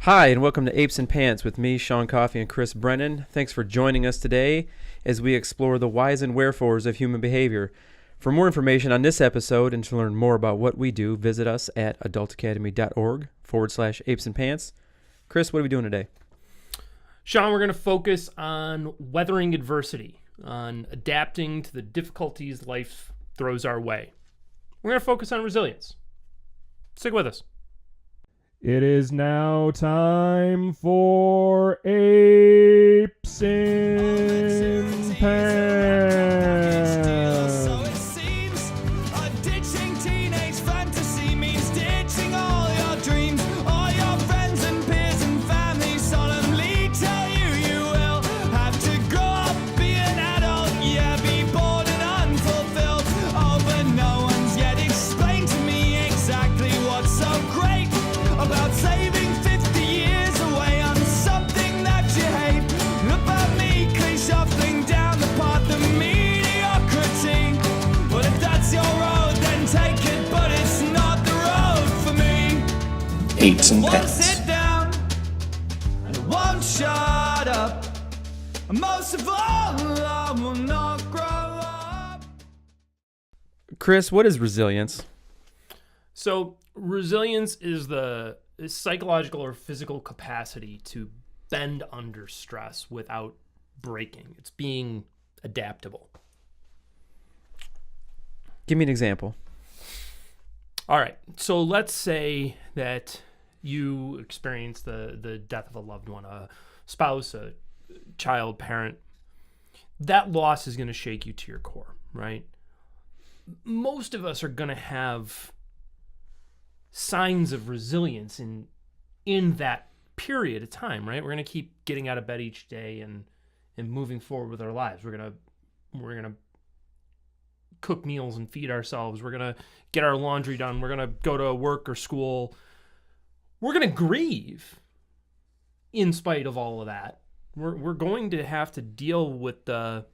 Hi, and welcome to Apes and Pants with me, Sean Coffey, and Chris Brennan. Thanks for joining us today as we explore the whys and wherefores of human behavior. For more information on this episode and to learn more about what we do, visit us at adultacademy.org/apes and pants. Chris, what are we doing today? Sean, we're going to focus on weathering adversity, on adapting to the difficulties life throws our way. We're going to focus on resilience. Stick with us. It is now time for Apes in Pants. So it seems a ditching teenage fantasy means ditching all your dreams. All your friends and peers and family solemnly tell you you will have to grow up, be an adult, yeah, be bored and unfulfilled. Oh, but no one's yet explained to me exactly what's so great about saving 50 years away on something that you hate. About meekly shuffling down the path of mediocrity. Well, if that's your road, then take it, but it's not the road for me. Apes and Won't Pants. sit down and won't shut up. And most of all, I will not grow up. Chris, what is resilience? So, resilience is the psychological or physical capacity to bend under stress without breaking. It's being adaptable. Give me an example. All right. So let's say that you experience the death of a loved one, a spouse, a child, parent. That loss is going to shake you to your core, right? Most of us are going to have signs of resilience in that period of time, right? We're going to keep getting out of bed each day and moving forward with our lives. We're going to cook meals and feed ourselves. We're going to get our laundry done. We're going to go to work or school. We're going to grieve in spite of all of that. We're going to have to deal with the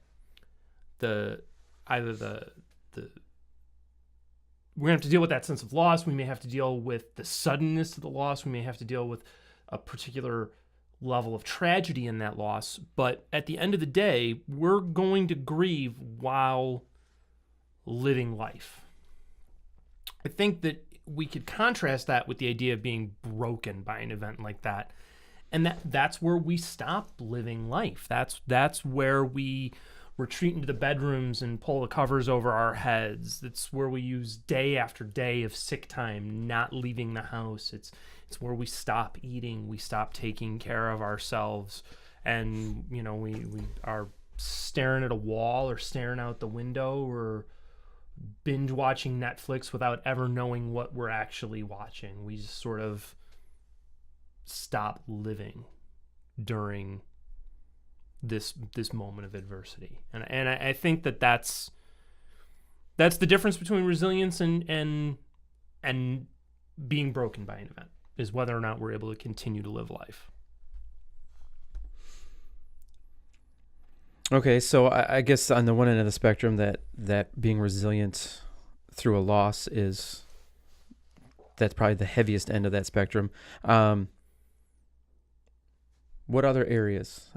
we're going to have to deal with that sense of loss. We may have to deal with the suddenness of the loss. We may have to deal with a particular level of tragedy in that loss. But at the end of the day, we're going to grieve while living life. I think that we could contrast that with the idea of being broken by an event like that. And that's where we stop living life. That's where we retreat into the bedrooms and pull the covers over our heads. It's where we use day after day of sick time, not leaving the house. It's where we stop eating, we stop taking care of ourselves, and we are staring at a wall or staring out the window or binge watching Netflix without ever knowing what we're actually watching. We just sort of stop living during this moment of adversity, and I think that's the difference between resilience and being broken by an event, is whether or not we're able to continue to live life. Okay, so I guess on the one end of the spectrum, that being resilient through a loss that's probably the heaviest end of that spectrum. What other areas?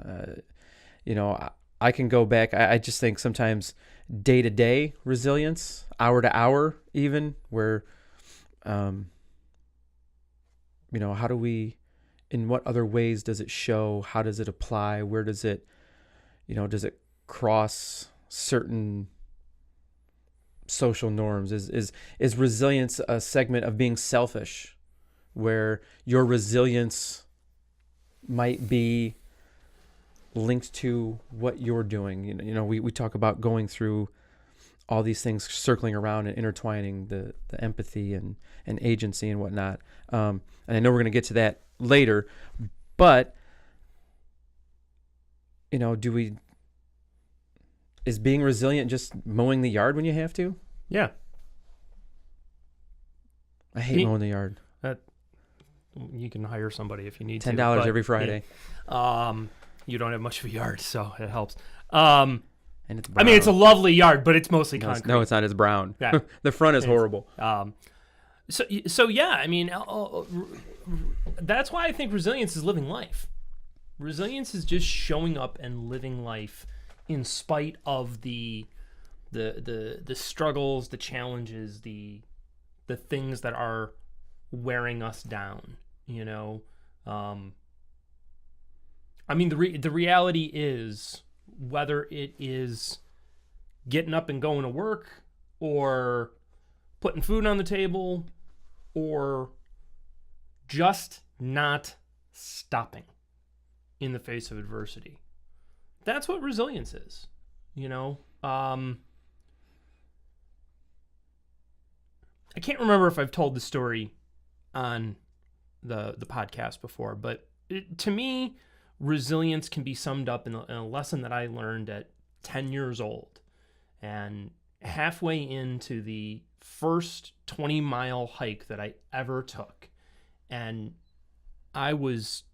I can go back. I just think sometimes day-to-day resilience, hour-to-hour even, where, how do we, in what other ways does it show? How does it apply? Where does it, does it cross certain social norms? Is resilience a segment of being selfish, where your resilience might be linked to what you're doing? We talk about going through all these things, circling around and intertwining the empathy and agency and whatnot. And I know we're going to get to that later, but is being resilient just mowing the yard when you have to? Yeah. I hate mowing the yard. You can hire somebody if you need $10 to. every Friday. Yeah. You don't have much of a yard, so it helps. And it's brown. I mean, it's a lovely yard, but it's mostly concrete. No, it's not. It's brown. Yeah. The front is horrible. So yeah, I mean, that's why I think resilience is living life. Resilience is just showing up and living life in spite of the struggles, the challenges, the things that are wearing us down, you know. I mean, the reality is, whether it is getting up and going to work, or putting food on the table, or just not stopping in the face of adversity, that's what resilience is, you know. I can't remember if I've told the story on the podcast before, but to me, resilience can be summed up in a lesson that I learned at 10 years old. And halfway into the first 20-mile hike that I ever took, and I was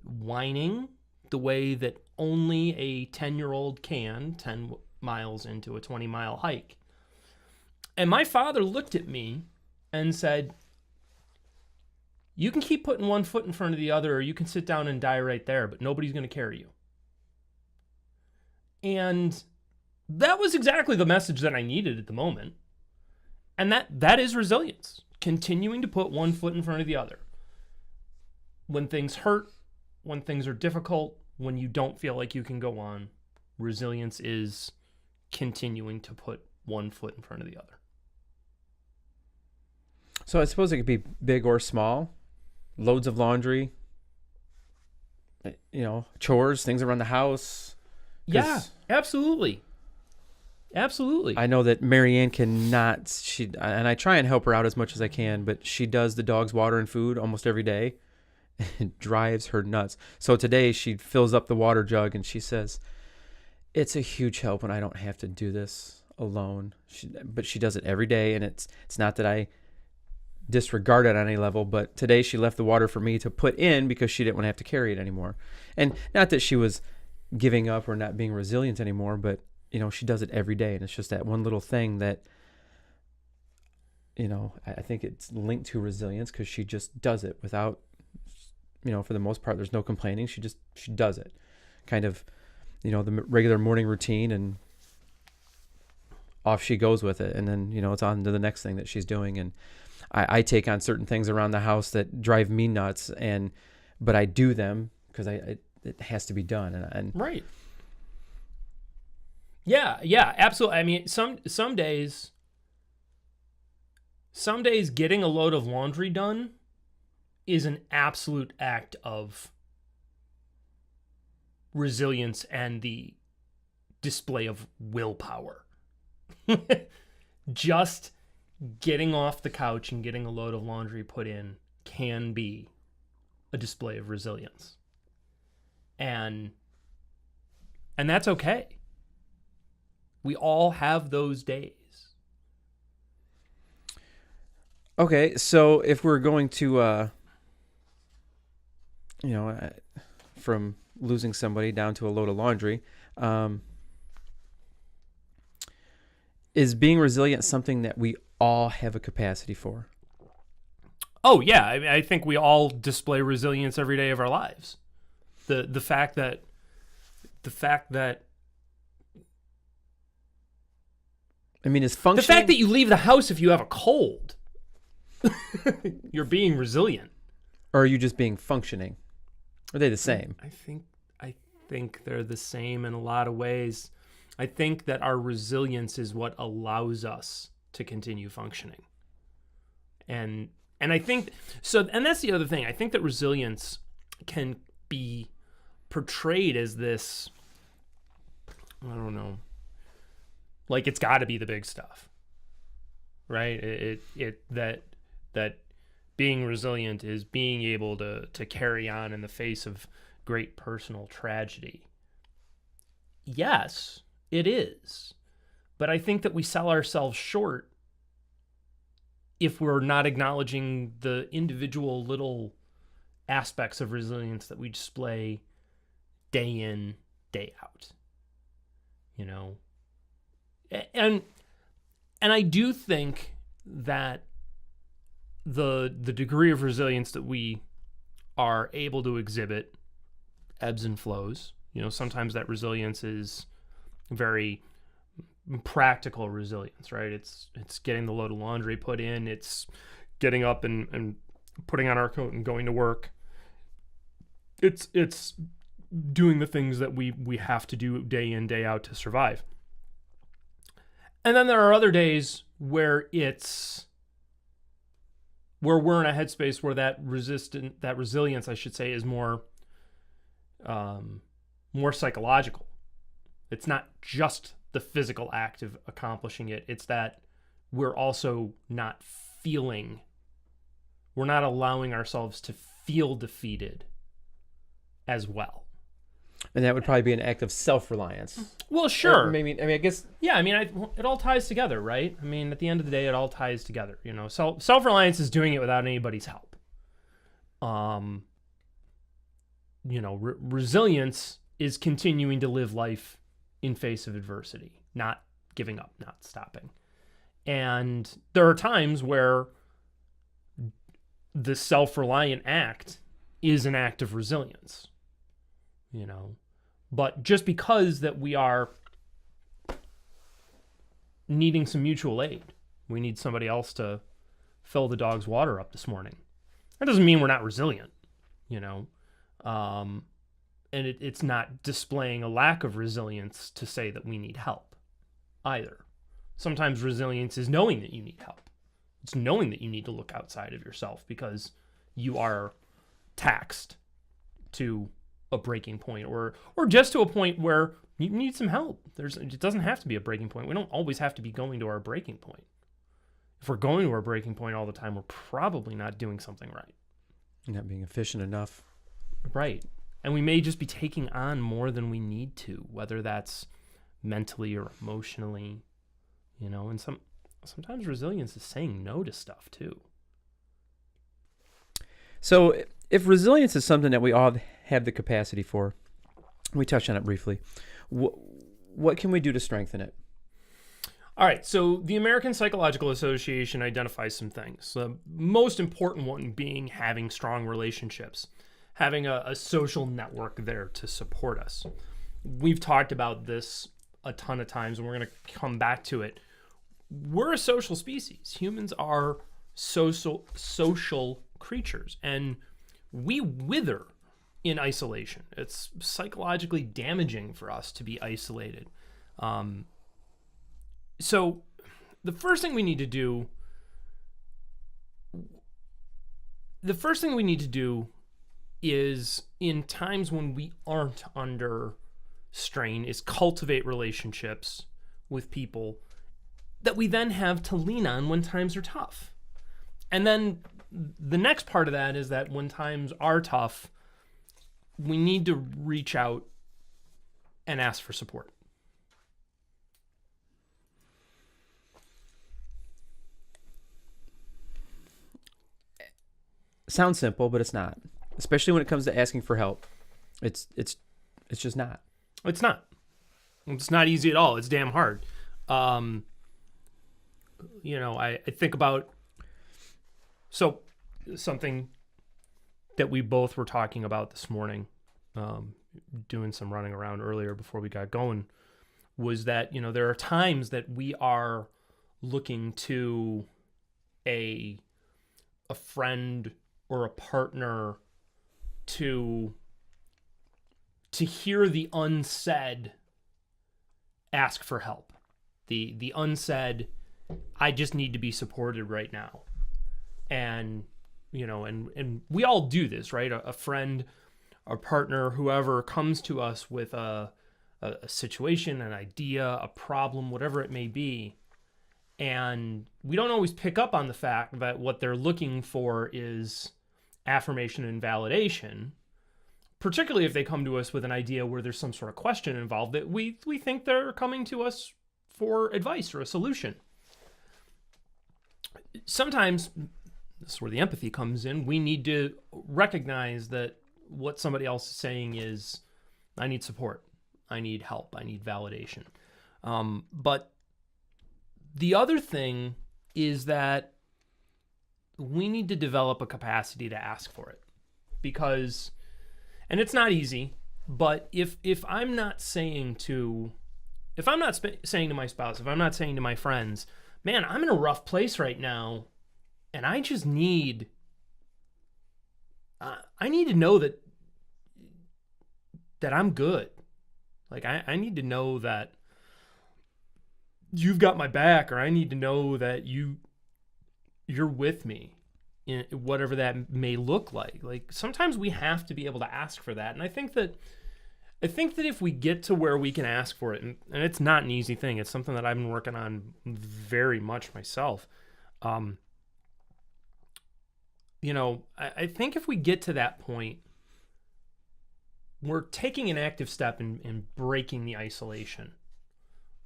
whining the way that only a 10-year-old can, 10 miles into a 20-mile hike. And my father looked at me and said, "You can keep putting one foot in front of the other, or you can sit down and die right there, but nobody's going to carry you." And that was exactly the message that I needed at the moment. And that is resilience, continuing to put one foot in front of the other. When things hurt, when things are difficult, when you don't feel like you can go on, resilience is continuing to put one foot in front of the other. So I suppose it could be big or small. Loads of laundry, you know, chores, things around the house. Yeah, absolutely. Absolutely. I know that Marianne cannot, and I try and help her out as much as I can, but she does the dog's water and food almost every day. It drives her nuts. So today she fills up the water jug and she says, "It's a huge help when I don't have to do this alone." But she does it every day, and it's not that I disregard it on any level, but today she left the water for me to put in because she didn't want to have to carry it anymore. And not that she was giving up or not being resilient anymore, but you know, she does it every day, and it's just that one little thing that, you know, I think it's linked to resilience, because she just does it without, you know, for the most part, there's no complaining. She does it, kind of, you know, the regular morning routine, and off she goes with it. And then, you know, it's on to the next thing that she's doing. And I take on certain things around the house that drive me nuts, but I do them because it has to be done. And right. Yeah, absolutely. I mean, some days getting a load of laundry done is an absolute act of resilience and the display of willpower. Just getting off the couch and getting a load of laundry put in can be a display of resilience. And that's okay. We all have those days. Okay, so if we're going to, you know, from losing somebody down to a load of laundry, is being resilient something that we all have a capacity for? Oh yeah, I mean, I think we all display resilience every day of our lives. The fact that I mean, is functioning... The fact that you leave the house if you have a cold, you're being resilient. Or are you just being functioning? Are they the same? I think they're the same in a lot of ways. I think that our resilience is what allows us to continue functioning. And I think so, and that's the other thing. I think that resilience can be portrayed as this, I don't know, like it's got to be the big stuff, right? That being resilient is being able to carry on in the face of great personal tragedy. Yes, it is. But I think that we sell ourselves short if we're not acknowledging the individual little aspects of resilience that we display day in, day out. You know? And I do think that the degree of resilience that we are able to exhibit ebbs and flows. Sometimes that resilience is very practical resilience, right? It's getting the load of laundry put in. It's getting up and putting on our coat and going to work. It's doing the things that we have to do day in, day out to survive. And then there are other days where we're in a headspace where that resilience, I should say, is more psychological. It's not just the physical act of accomplishing it. It's that we're also not we're not allowing ourselves to feel defeated as well. And that would probably be an act of self-reliance. Well, sure. I guess. Yeah, it all ties together, right? At the end of the day, it all ties together. Self-reliance is doing it without anybody's help. Resilience is continuing to live life in face of adversity, not giving up, not stopping. And there are times where the self-reliant act is an act of resilience, but just because that we are needing some mutual aid, we need somebody else to fill the dog's water up this morning, that doesn't mean we're not resilient, and it's not displaying a lack of resilience to say that we need help either. Sometimes resilience is knowing that you need help. It's knowing that you need to look outside of yourself because you are taxed to a breaking point or just to a point where you need some help. It doesn't have to be a breaking point. We don't always have to be going to our breaking point. If we're going to our breaking point all the time, we're probably not doing something right. Not being efficient enough. Right. And we may just be taking on more than we need to, whether that's mentally or emotionally, and sometimes resilience is saying no to stuff too. So if resilience is something that we all have the capacity for, we touched on it briefly, what can we do to strengthen it? All right, so the American Psychological Association identifies some things. The most important one being having strong relationships, having a social network there to support us. We've talked about this a ton of times, and we're going to come back to it. We're a social species. Humans are social creatures, and we wither in isolation. It's psychologically damaging for us to be isolated. So the first thing we need to do is, in times when we aren't under strain, is cultivate relationships with people that we then have to lean on when times are tough. And then the next part of that is that when times are tough, we need to reach out and ask for support. Sounds simple, but it's not. Especially when it comes to asking for help. It's just not. It's not. It's not easy at all. It's damn hard. I think about something that we both were talking about this morning, doing some running around earlier before we got going, was that, there are times that we are looking to a friend or a partner to hear the unsaid ask for help. The unsaid, I just need to be supported right now. And, and we all do this, right? A friend, a partner, whoever comes to us with a situation, an idea, a problem, whatever it may be. And we don't always pick up on the fact that what they're looking for is affirmation and validation, particularly if they come to us with an idea where there's some sort of question involved that we think they're coming to us for advice or a solution. Sometimes, this is where the empathy comes in, we need to recognize that what somebody else is saying is, I need support, I need help, I need validation. But the other thing is that we need to develop a capacity to ask for it. because, and it's not easy, but if I'm not saying to, if I'm not saying to my spouse, if I'm not saying to my friends, man, I'm in a rough place right now, and I just need, I need to know that I'm good. Like, I need to know that you've got my back, or I need to know that you're with me in whatever that may look like. Like, sometimes we have to be able to ask for that. And I think that if we get to where we can ask for it, and it's not an easy thing, it's something that I've been working on very much myself. You know, I think if we get to that point, we're taking an active step in breaking the isolation,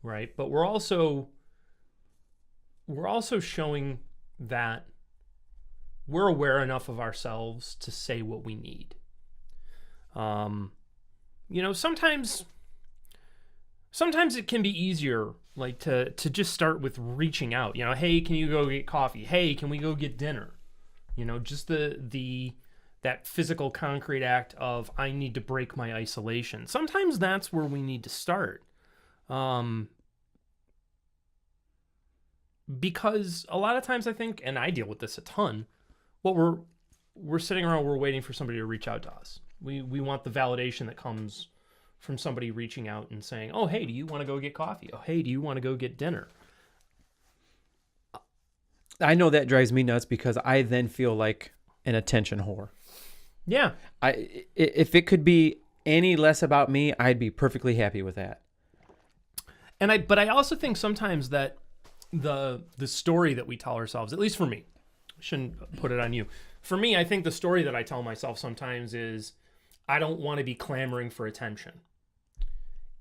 right? But we're also showing that we're aware enough of ourselves to say what we need. You know, sometimes it can be easier, like to just start with reaching out. You know, hey, can you go get coffee? Hey, can we go get dinner? You know, just that physical concrete act of, I need to break my isolation. Sometimes that's where we need to start. Because a lot of times I think, and I deal with this a ton, what we're sitting around, we're waiting for somebody to reach out to us. We want the validation that comes from somebody reaching out and saying, oh, hey, do you want to go get coffee? Oh, hey, do you want to go get dinner? I know that drives me nuts because I then feel like an attention whore. Yeah. If it could be any less about me, I'd be perfectly happy with that. But I also think sometimes that the story that we tell ourselves, at least for me, shouldn't put it on you. For me, I think the story that I tell myself sometimes is, I don't want to be clamoring for attention.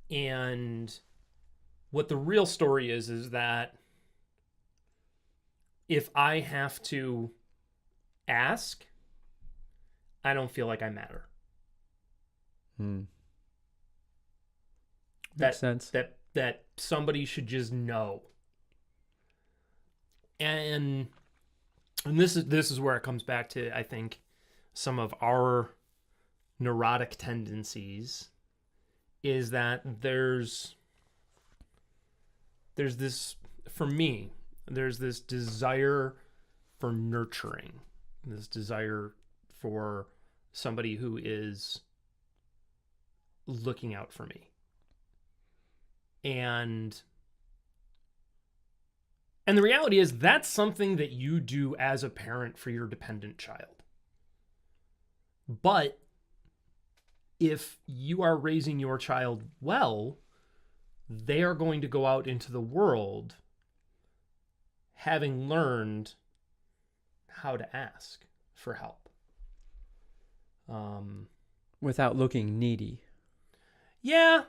And what the real story is that if I have to ask, I don't feel like I matter. Makes sense. That somebody should just know. And this is where it comes back to, I think, some of our neurotic tendencies, is that there's this, for me, there's this desire for nurturing, this desire for somebody who is looking out for me. And the reality is, that's something that you do as a parent for your dependent child. But if you are raising your child well, they are going to go out into the world having learned how to ask for help. Without looking needy. Yeah,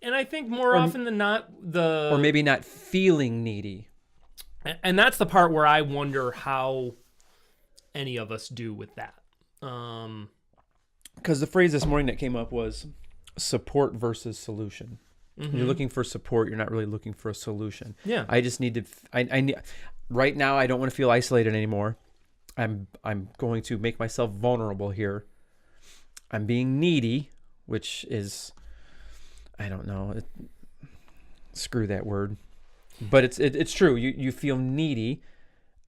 and I think more often than not, or maybe not feeling needy. And that's the part where I wonder how any of us do with that. Because the phrase this morning that came up was support versus solution. Mm-hmm. You're looking for support. You're not really looking for a solution. Yeah. I just need to. I right now, I don't want to feel isolated anymore. I'm going to make myself vulnerable here. I'm being needy, which is, I don't know. Screw that word. But it's true. You feel needy,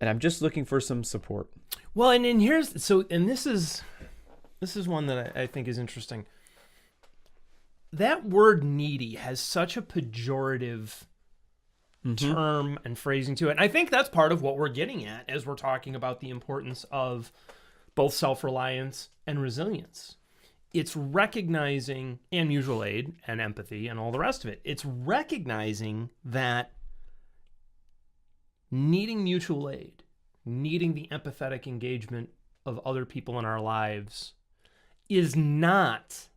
and I'm just looking for some support. Well, and this is one that I think is interesting. That word needy has such a pejorative term and phrasing to it. And I think that's part of what we're getting at as we're talking about the importance of both self-reliance and resilience. It's recognizing, and mutual aid and empathy and all the rest of it. It's recognizing that needing mutual aid, needing the empathetic engagement of other people in our lives is not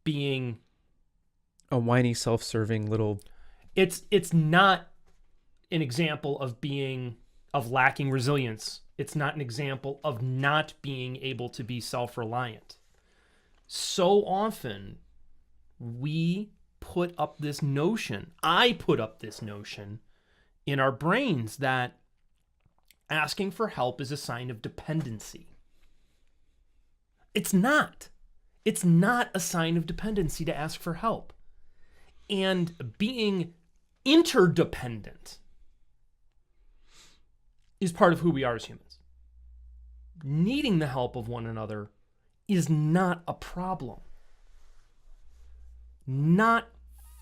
being a whiny, self-serving little... It's not an example of lacking resilience. It's not an example of not being able to be self-reliant. So often, I put up this notion in our brains that asking for help is a sign of dependency. It's not. It's not a sign of dependency to ask for help. And being interdependent is part of who we are as humans. Needing the help of one another is not a problem. Not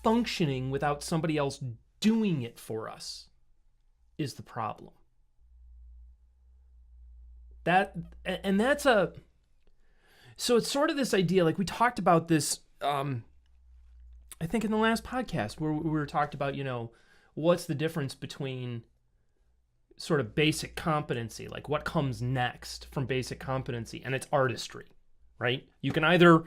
functioning without somebody else doing it for us is the problem. So it's sort of this idea, like we talked about this, I think in the last podcast where we were talked about, what's the difference between sort of basic competency, like what comes next from basic competency, and it's artistry, right? You can either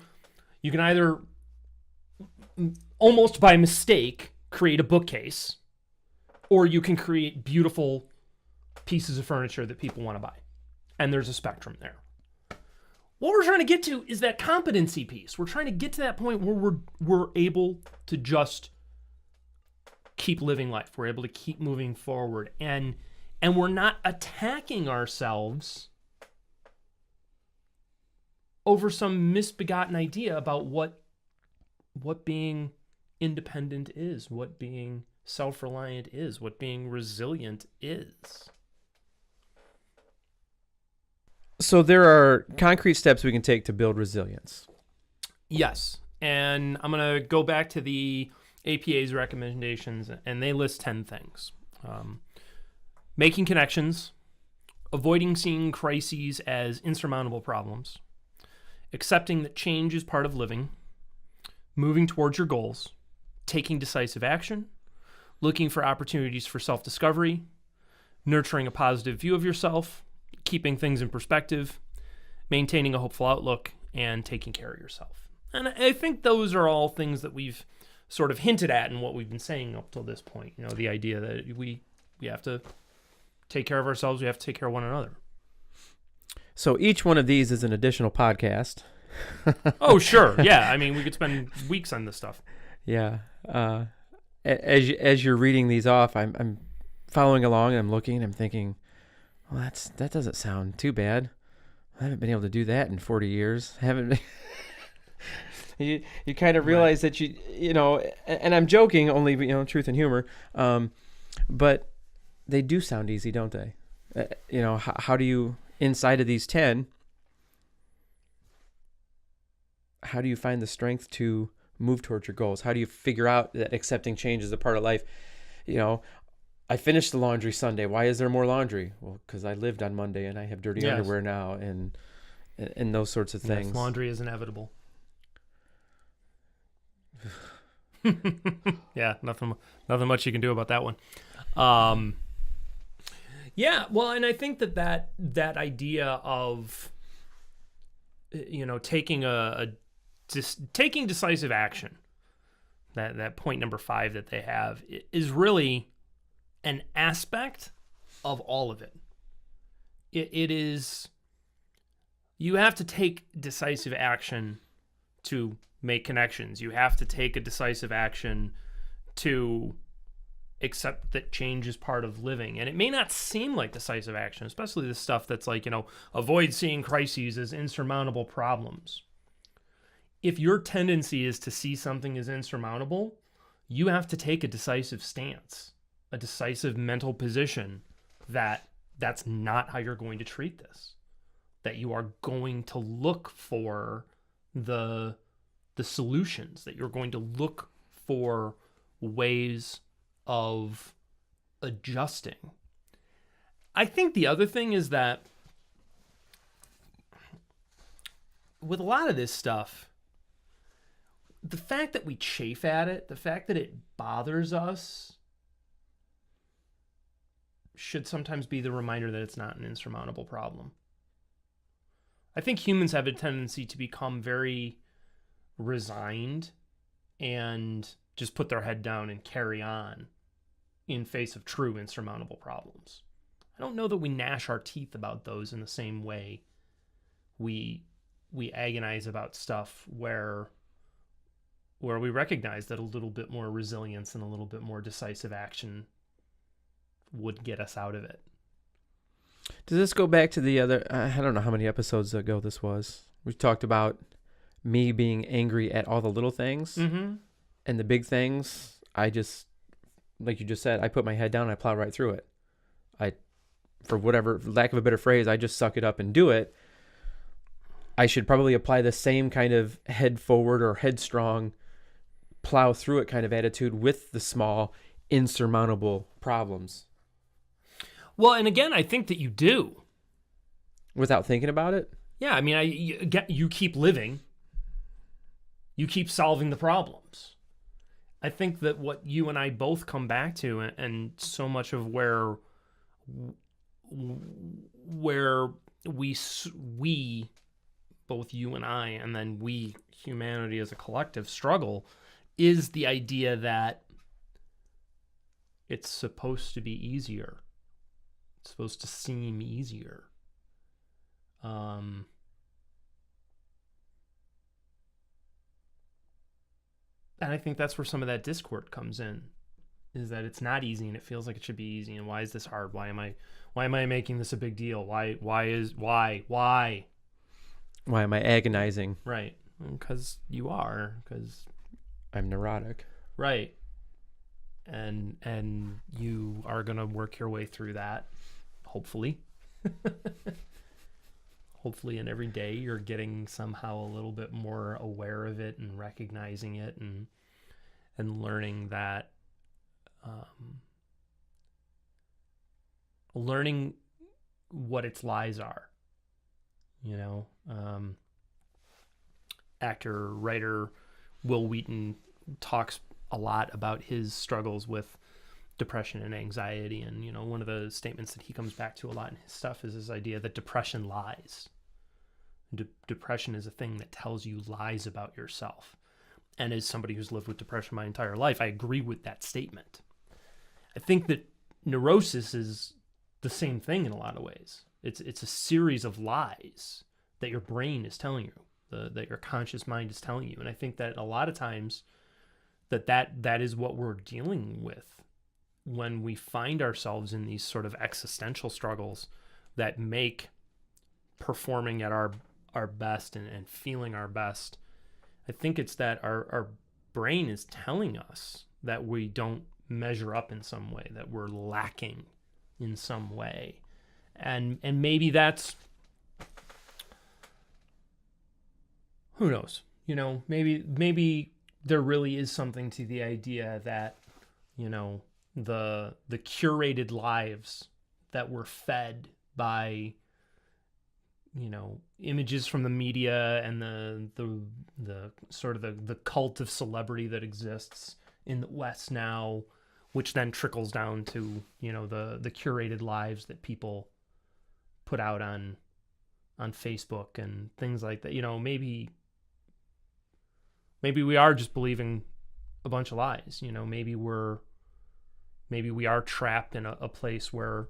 almost by mistake create a bookcase, or you can create beautiful pieces of furniture that people want to buy. And there's a spectrum there. What we're trying to get to is that competency piece. We're trying to get to that point where we're able to just keep living life. We're able to keep moving forward. And we're not attacking ourselves over some misbegotten idea about what being independent is, what being self-reliant is, what being resilient is. So there are concrete steps we can take to build resilience. Yes. And I'm going to go back to the APA's recommendations, and they list 10 things. Making connections, avoiding seeing crises as insurmountable problems, accepting that change is part of living, moving towards your goals, taking decisive action, looking for opportunities for self-discovery, nurturing a positive view of yourself, keeping things in perspective, maintaining a hopeful outlook, and taking care of yourself. And I think those are all things that we've sort of hinted at in what we've been saying up till this point. The idea that we have to take care of ourselves, we have to take care of one another. So each one of these is an additional podcast. Oh, sure. Yeah. I mean, we could spend weeks on this stuff. Yeah. As you're reading these off, I'm following along and I'm looking and I'm thinking, well, that doesn't sound too bad. I haven't been able to do that in 40 years. You kind of realize that and I'm joking, only truth and humor, but they do sound easy, don't they? How do you, inside of these 10, how do you find the strength to move towards your goals? How do you figure out that accepting change is a part of life? I finished the laundry Sunday. Why is there more laundry? Well, because I lived on Monday and I have dirty underwear now, and those sorts of things. Yes, laundry is inevitable. Yeah, nothing much you can do about that one. Yeah, well, and I think that idea of taking taking decisive action, that point number 5 that they have, is really an aspect of all of it. It is, you have to take decisive action to make connections. You have to take a decisive action to accept that change is part of living. And it may not seem like decisive action, especially the stuff that's like, avoid seeing crises as insurmountable problems. If your tendency is to see something as insurmountable, you have to take a decisive stance, a decisive mental position that that's not how you're going to treat this, that you are going to look for the solutions, that you're going to look for ways of adjusting. I think the other thing is that with a lot of this stuff, the fact that we chafe at it, the fact that it bothers us, should sometimes be the reminder that it's not an insurmountable problem. I think humans have a tendency to become very resigned and just put their head down and carry on in face of true insurmountable problems. I don't know that we gnash our teeth about those in the same way we agonize about stuff where we recognize that a little bit more resilience and a little bit more decisive action would get us out of it. Does this go back to the other? I don't know how many episodes ago this was. We talked about me being angry at all the little things Mm-hmm. and the big things. I just, like you just said, I put my head down and I plow right through it. For whatever lack of a better phrase, I just suck it up and do it. I should probably apply the same kind of head forward or headstrong, plow through it kind of attitude with the small, insurmountable problems Well, and again, I think that you do. without thinking about it. Yeah, I mean, you keep living. You keep solving the problems. I think that what you and I both come back to, and so much of where we, both you and I, and then we, humanity as a collective, struggle, is the idea that it's supposed to be easier. It's supposed to seem easier. And I think that's where some of that discord comes in, is that it's not easy and it feels like it should be easy. And why is this hard? Why am I making this a big deal? Why Why am I agonizing? Right. Because you are, because I'm neurotic. right. And you are going to work your way through that, hopefully. Hopefully, and every day you're getting somehow a little bit more aware of it and recognizing it and learning that, learning what its lies are. You know, actor, writer Will Wheaton talks a lot about his struggles with depression and anxiety. And, you know, one of the statements that he comes back to a lot in his stuff is this idea that depression lies. Depression is a thing that tells you lies about yourself. And as somebody who's lived with depression my entire life, I agree with that statement. I think that neurosis is the same thing in a lot of ways. It's a series of lies that your brain is telling you, that your conscious mind is telling you. And I think that a lot of times that is what we're dealing with when we find ourselves in these sort of existential struggles that make performing at our best and feeling our best. I think it's that our brain is telling us that we don't measure up in some way, that we're lacking in some way. And maybe that's, who knows, you know, maybe there really is something to the idea that, you know, the curated lives that we're fed by, you know, images from the media and the sort of the cult of celebrity that exists in the West now, which then trickles down to, you know, the curated lives that people put out on Facebook and things like that. You know, maybe we are just believing a bunch of lies. You know, maybe we are trapped in a place where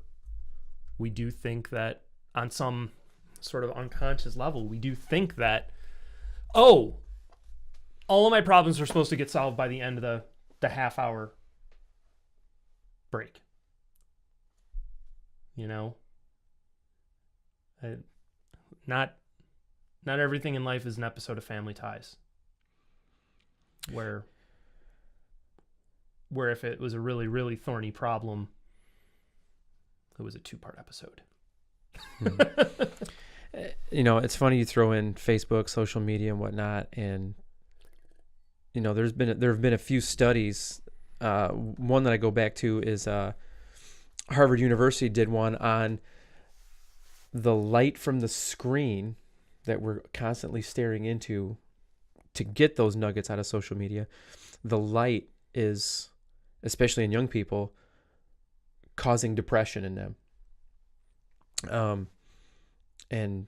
we do think that on some sort of unconscious level, we do think that, oh, all of my problems are supposed to get solved by the end of the half hour break. You know, not everything in life is an episode of Family Ties, where if it was a really, really thorny problem, it was a 2-part episode. You know, it's funny you throw in Facebook, social media, and whatnot, and you know, there have been a few studies. One that I go back to is Harvard University did one on the light from the screen that we're constantly staring into to get those nuggets out of social media. The light is, especially in young people, causing depression in them. And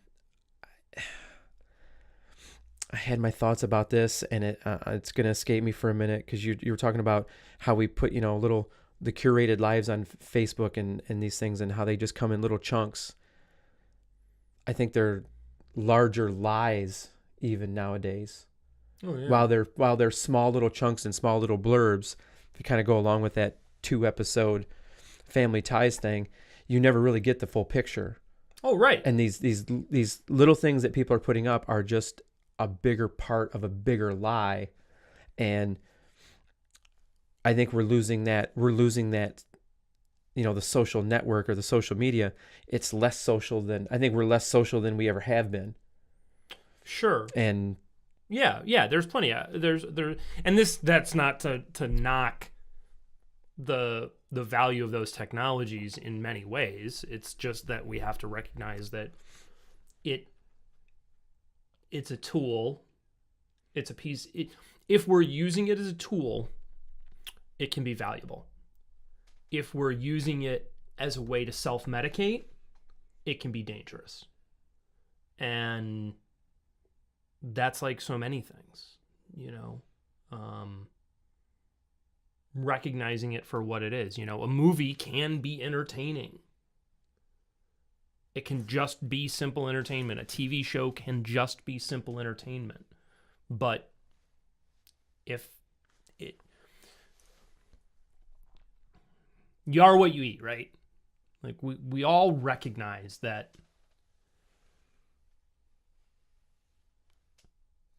I had my thoughts about this, and it's going to escape me for a minute, because you were talking about how we put, you know, the curated lives on Facebook and these things, and how they just come in little chunks. I think they're larger lies even nowadays. Oh, yeah. While they're small little chunks and small little blurbs, if you kind of go along with that 2-episode Family Ties thing, you never really get the full picture. Oh, right. And these little things that people are putting up are just a bigger part of a bigger lie. And I think we're losing that, you know, the social network or the social media. It's less social than, I think we're less social than we ever have been. Sure. And yeah, there's plenty of, and that's not to knock the value of those technologies in many ways. It's just that we have to recognize that it's a tool. It's a piece. If we're using it as a tool, it can be valuable. If we're using it as a way to self-medicate, it can be dangerous. And that's like so many things, you know. Recognizing it for what it is. You know, a movie can be entertaining. It can just be simple entertainment. A TV show can just be simple entertainment. But if it... You are what you eat, right? Like, we all recognize that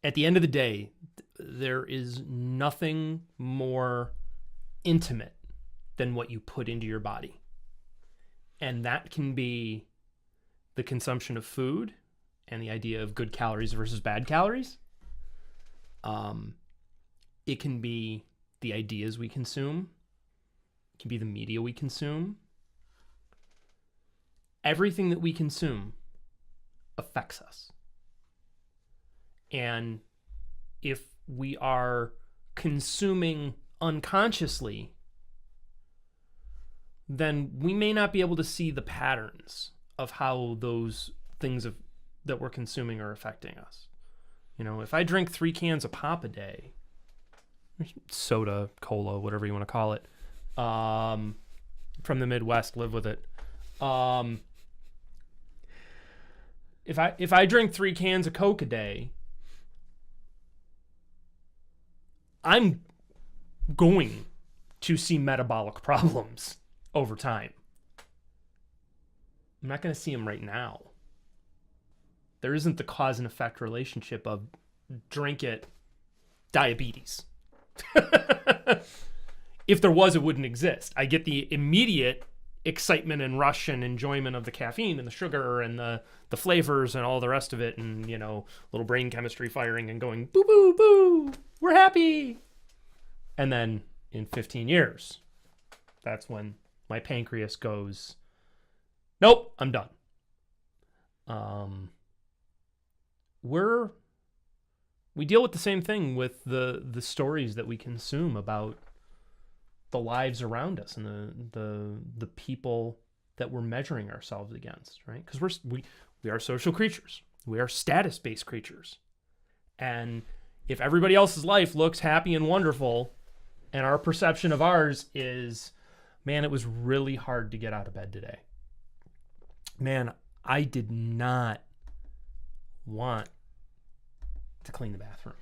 at the end of the day, there is nothing more intimate than what you put into your body. And that can be the consumption of food and the idea of good calories versus bad calories. It can be the ideas we consume. It can be the media we consume. Everything that we consume affects us. And if we are consuming unconsciously, then we may not be able to see the patterns of how those things that we're consuming are affecting us. You know, if I drink 3 cans of pop a day, soda, cola, whatever you want to call it, from the Midwest, live with it. If I drink 3 cans of Coke a day, I'm going to see metabolic problems over time. I'm not going to see them right now. There isn't the cause and effect relationship of drink it, diabetes. If there was, it wouldn't exist. I get the immediate excitement and rush and enjoyment of the caffeine and the sugar and the flavors and all the rest of it, and, you know, little brain chemistry firing and going, boo, boo, boo, we're happy. And then in 15 years, that's when my pancreas goes, nope, I'm done. We deal with the same thing with the stories that we consume about the lives around us and the people that we're measuring ourselves against, right? Because we are social creatures. We are status-based creatures. And if everybody else's life looks happy and wonderful, and our perception of ours is, man, it was really hard to get out of bed today. Man, I did not want to clean the bathroom.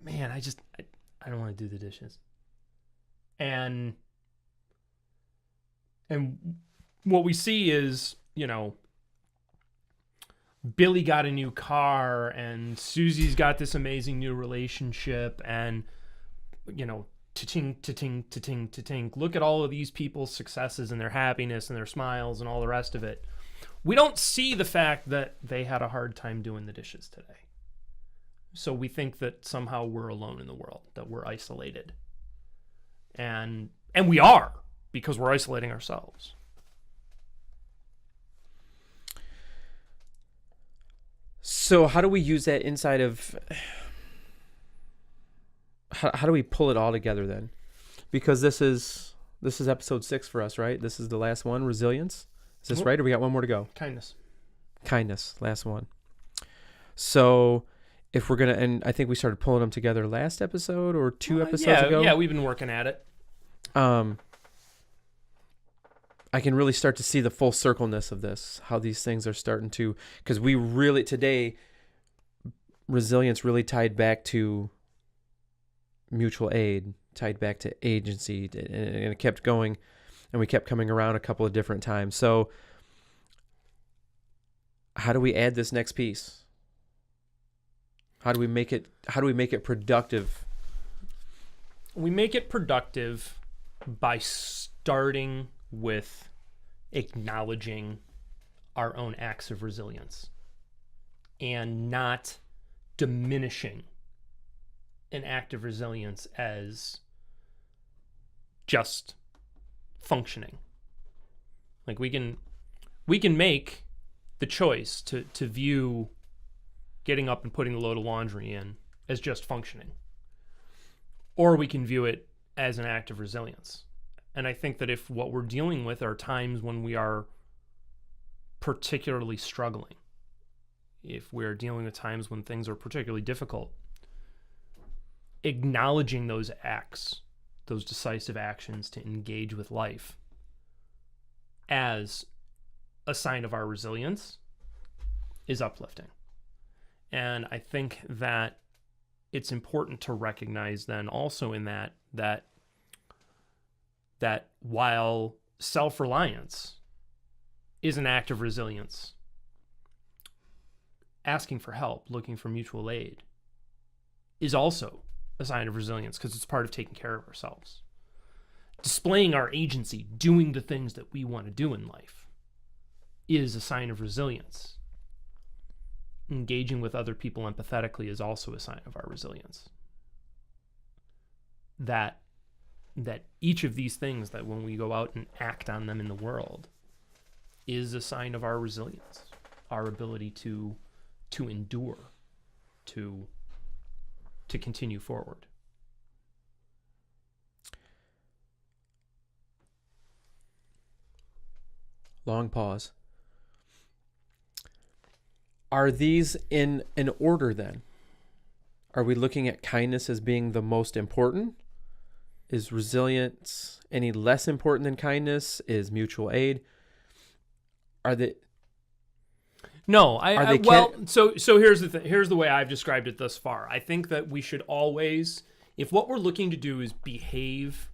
Man, I don't want to do the dishes. And what we see is, you know, Billy got a new car and Susie's got this amazing new relationship, and, you know, ta-ting, ta-ting, ta-ting, ta-ting. Look at all of these people's successes and their happiness and their smiles and all the rest of it. We don't see the fact that they had a hard time doing the dishes today. So we think that somehow we're alone in the world, that we're isolated. And we are, because we're isolating ourselves. So how do we use that inside of... How do we pull it all together then? Because this is episode 6 for us, right? This is the last one, resilience. Is this right? Or we got one more to go? Kindness, last one. So if we're going to, and I think we started pulling them together last episode or 2 episodes ago. Yeah, we've been working at it. I can really start to see the full circleness of this, how these things are starting to, because we really, today, resilience really tied back to mutual aid, tied back to agency, and it kept going. and we kept coming around a couple of different times. So how do we add this next piece? How do we make it productive? We make it productive by starting with acknowledging our own acts of resilience and not diminishing an act of resilience as just functioning. Like we can make the choice to view getting up and putting the load of laundry in as just functioning, or we can view it as an act of resilience. And I think that if what we're dealing with are times when we are particularly struggling, if we're dealing with times when things are particularly difficult, acknowledging those acts, those decisive actions to engage with life as a sign of our resilience is uplifting. And I think that it's important to recognize then also in that while self-reliance is an act of resilience, asking for help, looking for mutual aid is also a sign of resilience because it's part of taking care of ourselves. Displaying our agency, doing the things that we want to do in life is a sign of resilience. Engaging with other people empathetically is also a sign of our resilience. That each of these things, that when we go out and act on them in the world, is a sign of our resilience, our ability to endure, to continue forward. Long pause. Are these in an order then? Are we looking at kindness as being the most important? Is resilience any less important than kindness? Is mutual aid? Are they? No, so here's the thing. Here's the way I've described it thus far. I think that we should always, if what we're looking to do is behave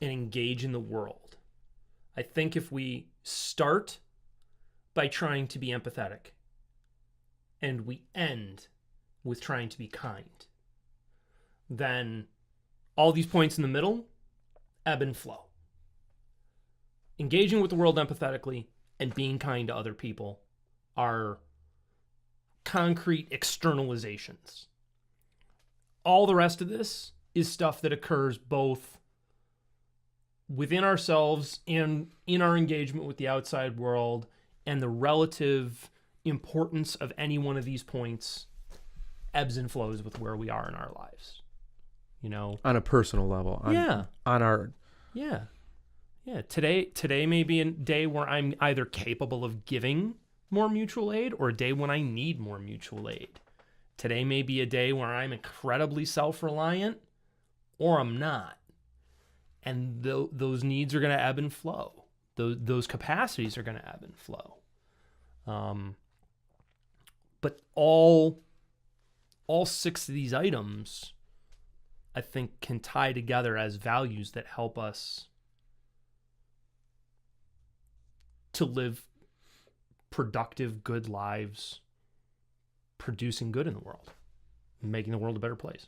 and engage in the world, I think if we start by trying to be empathetic and we end with trying to be kind, then all these points in the middle ebb and flow. Engaging with the world empathetically and being kind to other people are concrete externalizations. All the rest of this is stuff that occurs both within ourselves and in our engagement with the outside world, and the relative importance of any one of these points ebbs and flows with where we are in our lives. You know, on a personal level. Today may be a day where I'm either capable of giving more mutual aid or a day when I need more mutual aid. Today may be a day where I'm incredibly self-reliant or I'm not. And those needs are going to ebb and flow. Those capacities are going to ebb and flow. But all 6 of these items, I think, can tie together as values that help us to live productive, good lives, producing good in the world, making the world a better place.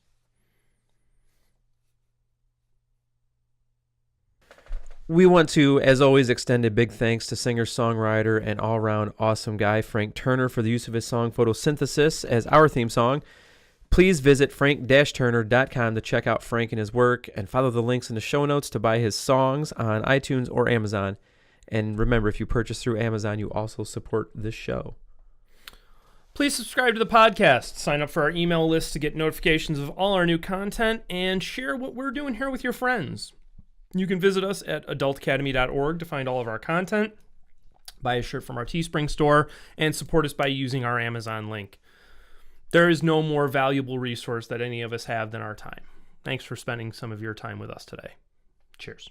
We want to, as always, extend a big thanks to singer-songwriter and all-around awesome guy Frank Turner for the use of his song Photosynthesis as our theme song. Please visit frank-turner.com to check out Frank and his work, and follow the links in the show notes to buy his songs on iTunes or Amazon. And remember, if you purchase through Amazon, you also support this show. Please subscribe to the podcast, sign up for our email list to get notifications of all our new content, and share what we're doing here with your friends. You can visit us at adultacademy.org to find all of our content, buy a shirt from our Teespring store, and support us by using our Amazon link. There is no more valuable resource that any of us have than our time. Thanks for spending some of your time with us today. Cheers.